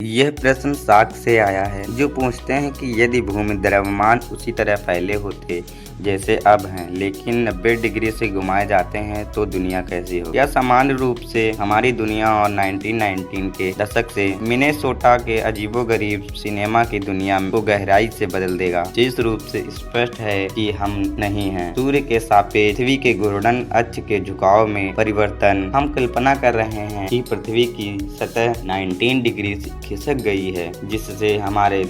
यह प्रश्न साक्ष्य से आया है, जो पूछते हैं कि यदि भूमि द्रव्यमान उसी तरह फैले होते जैसे अब हैं, लेकिन 90 डिग्री से घुमाए जाते हैं तो दुनिया कैसी हो। यह सामान्य रूप से हमारी दुनिया और 1919 के दशक से मिनेसोटा के अजीबोगरीब सिनेमा की दुनिया को गहराई से बदल देगा। जिस रूप से स्पष्ट है कि हम नहीं हैं। सूर्य के सापेक्ष पृथ्वी के घूर्णन अक्ष के झुकाव में परिवर्तन। हम कल्पना कर रहे हैं कि पृथ्वी की सतह 19 डिग्री खिसक गई है, जिससे हमारे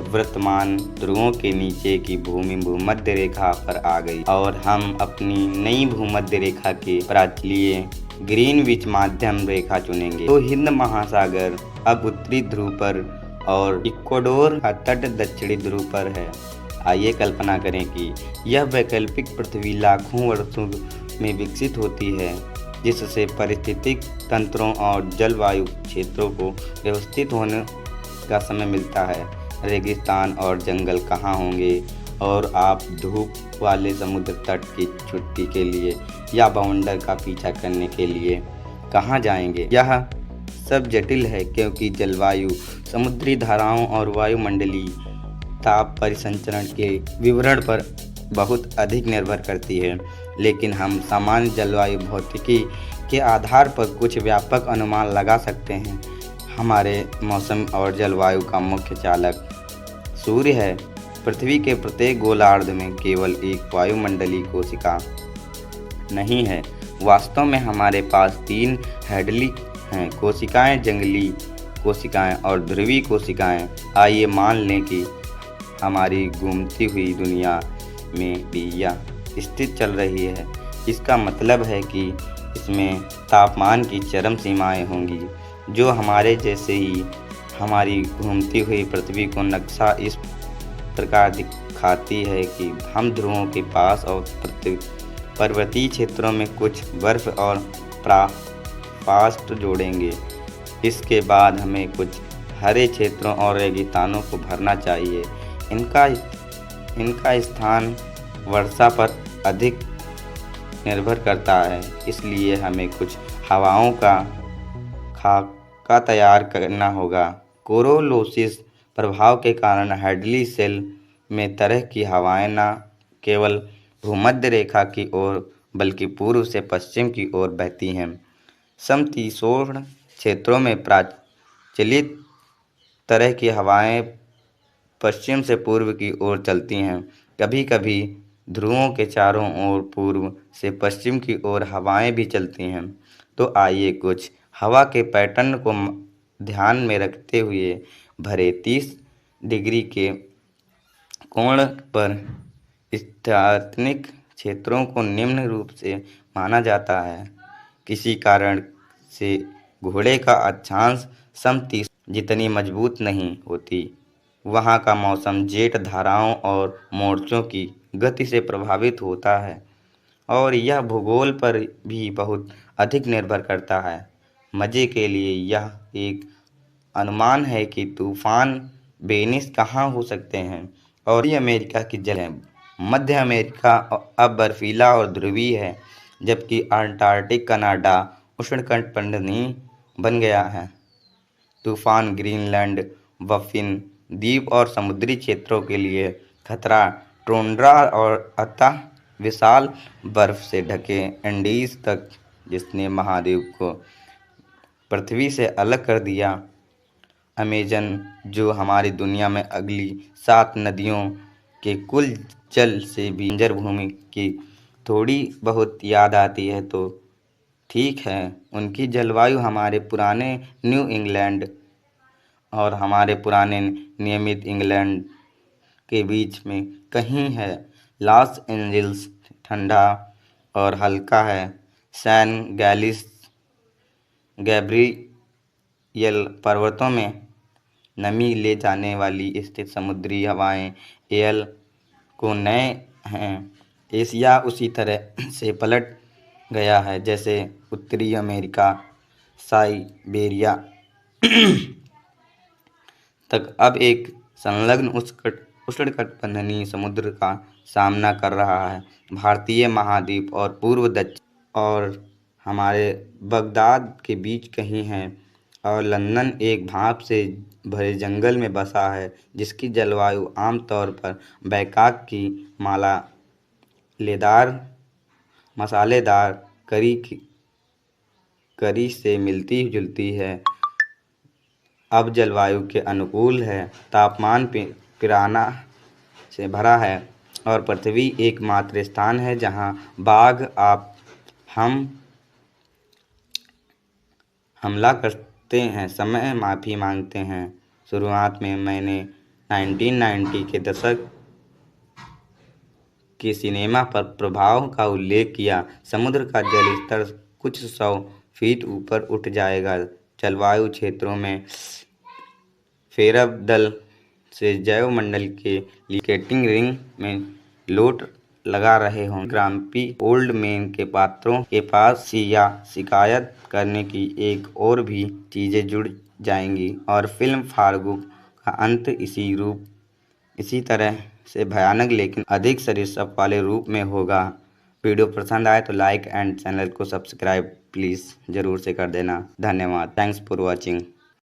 वर्तमान ध्रुवों के नीचे की भूमि भूमध्य रेखा पर आ गई और हम अपनी नई भूमध्य रेखा के प्राचीन ग्रीनविच माध्यम रेखा चुनेंगे। तो हिंद महासागर अब उत्तरी ध्रुव पर और इक्वाडोर का तट दक्षिणी ध्रुव पर है। आइए कल्पना करें कि यह वैकल्पिक पृथ्वी लाखों वर्षों में विकसित होती है, जिससे पारिस्थितिक तंत्रों और जलवायु क्षेत्रों को व्यवस्थित होने का समय मिलता है। रेगिस्तान और जंगल कहाँ होंगे और आप धूप वाले समुद्र तट की छुट्टी के लिए या बाउंडर का पीछा करने के लिए कहाँ जाएंगे। यह सब जटिल है क्योंकि जलवायु समुद्री धाराओं और वायुमंडलीय ताप परिसंचरण के विवरण पर बहुत अधिक निर्भर करती है, लेकिन हम सामान्य जलवायु भौतिकी के आधार पर कुछ व्यापक अनुमान लगा सकते हैं। हमारे मौसम और जलवायु का मुख्य चालक सूर्य है। पृथ्वी के प्रत्येक गोलार्ध में केवल एक वायुमंडलीय कोशिका नहीं है। वास्तव में हमारे पास 3 हैडली हैं, कोशिकाएं, जंगली कोशिकाएं और ध्रुवीय कोशिकाएं। आइए मान लें कि हमारी घूमती हुई दुनिया में भी यह स्थिति चल रही है। इसका मतलब है कि इसमें तापमान की चरम सीमाएं होंगी, जो हमारे जैसे ही हमारी घूमती हुई पृथ्वी को नक्शा इस प्रकार दिखाती है कि हम ध्रुवों के पास और पर्वतीय क्षेत्रों में कुछ बर्फ और फ्रॉस्ट जोड़ेंगे। इसके बाद हमें कुछ हरे क्षेत्रों और रेगिस्तानों को भरना चाहिए। इनका स्थान वर्षा पर अधिक निर्भर करता है, इसलिए हमें कुछ हवाओं का खाका तैयार करना होगा। कोरोलोसिस प्रभाव के कारण हैडली सेल में तरह की हवाएं न केवल भूमध्य रेखा की ओर बल्कि पूर्व से पश्चिम की ओर बहती हैं। समशीतोष्ण क्षेत्रों में प्रचलित तरह की हवाएं पश्चिम से पूर्व की ओर चलती हैं। कभी कभी ध्रुवों के चारों ओर पूर्व से पश्चिम की ओर हवाएं भी चलती हैं। तो आइए कुछ हवा के पैटर्न को ध्यान में रखते हुए भरे 30 डिग्री के कोण पर स्थानिक क्षेत्रों को निम्न रूप से माना जाता है। किसी कारण से घोड़े का अक्षांश समशीतोष्ण जितनी मजबूत नहीं होती। वहाँ का मौसम जेट धाराओं और मोर्चों की गति से प्रभावित होता है और यह भूगोल पर भी बहुत अधिक निर्भर करता है। मज़े के लिए यह एक अनुमान है कि तूफान वेनिस कहाँ हो सकते हैं और ये अमेरिका की जल है। मध्य अमेरिका अब बर्फीला और ध्रुवीय है, जबकि अंटार्कटिक कनाडा उष्णकटिबंधीय बन गया है। तूफान ग्रीनलैंड, बफिन द्वीप और समुद्री क्षेत्रों के लिए खतरा टुंड्रा और अतः विशाल बर्फ से ढके एंडीज तक, जिसने महाद्वीप को पृथ्वी से अलग कर दिया। अमेजन, जो हमारी दुनिया में अगली 7 नदियों के कुल जल से भी बंजर भूमि की थोड़ी बहुत याद आती है, तो ठीक है, उनकी जलवायु हमारे पुराने न्यू इंग्लैंड और हमारे पुराने नियमित इंग्लैंड के बीच में कहीं है। लॉस एंजल्स ठंडा और हल्का है। सैन गैब्रियल पर्वतों में नमी ले जाने वाली स्थित समुद्री हवाएं एल को नए हैं। एशिया उसी तरह से पलट गया है जैसे उत्तरी अमेरिका साइबेरिया तक अब एक संलग्न उष्णकटिबंधीय समुद्र का सामना कर रहा है। भारतीय महाद्वीप और पूर्व दक्षिण और हमारे बगदाद के बीच कहीं है। और लंदन एक भाप से भरे जंगल में बसा है, जिसकी जलवायु आमतौर पर बैकाक की मसालेदार करी से मिलती जुलती है। अब जलवायु के अनुकूल है, तापमान पिराना से भरा है और पृथ्वी एकमात्र स्थान है जहां बाघ आप हम हमला करते हैं। समय माफ़ी मांगते हैं। शुरुआत में मैंने 1990 के दशक के सिनेमा पर प्रभाव का उल्लेख किया। समुद्र का जल स्तर कुछ 100 फीट ऊपर उठ जाएगा। जलवायु क्षेत्रों में फेरबदल से जैवमंडल के लीकेटिंग रिंग में लोट लगा रहे हों। ग्राम्पी ओल्ड मैन के पात्रों के पास या शिकायत करने की एक और भी चीज़ें जुड़ जाएंगी और फिल्म फार्गो का अंत इसी तरह से भयानक लेकिन अधिक सरीसृप वाले रूप में होगा। वीडियो पसंद आए तो लाइक एंड चैनल को सब्सक्राइब प्लीज़ ज़रूर से कर देना। धन्यवाद। Thanks for watching.